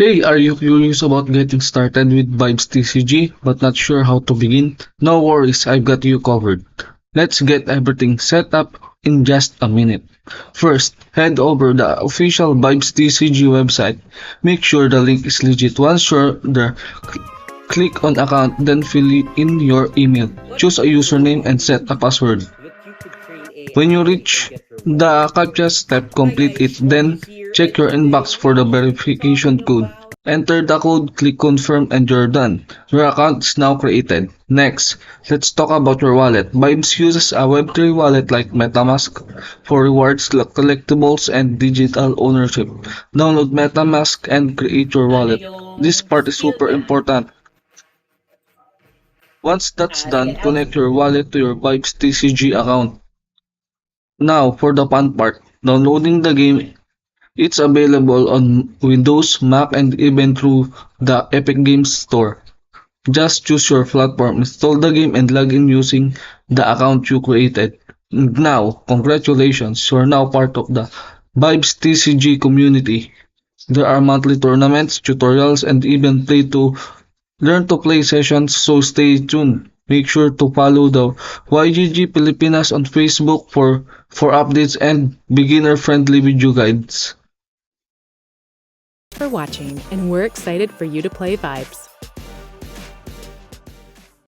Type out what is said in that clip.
Hey, are you curious about getting started with Vibes TCG but not sure how to begin? No worries, I've got you covered. Let's get everything set up in just a minute. First, head over the official Vibes TCG website. Make sure the link is legit. Once you're there, click on account, then fill in your email. Choose a username and set a password. When you reach the CAPTCHA step, complete it, then check your inbox for the verification code. Enter the code, click confirm, and you're done. Your account is now created. Next, let's talk about your wallet. Vibes uses a Web3 wallet like MetaMask for rewards, collectibles, and digital ownership. Download MetaMask and create your wallet. This part is super important. Once that's done, connect your wallet to your Vibes TCG account. Now, for the fun part, downloading the game. It's available on Windows, Mac, and even through the Epic Games Store. Just choose your platform, install the game, and log in using the account you created. Now, congratulations, you're now part of the Vibes TCG community. There are monthly tournaments, tutorials, and even play to learn to play sessions, so stay tuned. Make sure to follow the YGG Pilipinas on Facebook for updates and beginner-friendly video guides. For watching, and we're excited for you to play Vibes.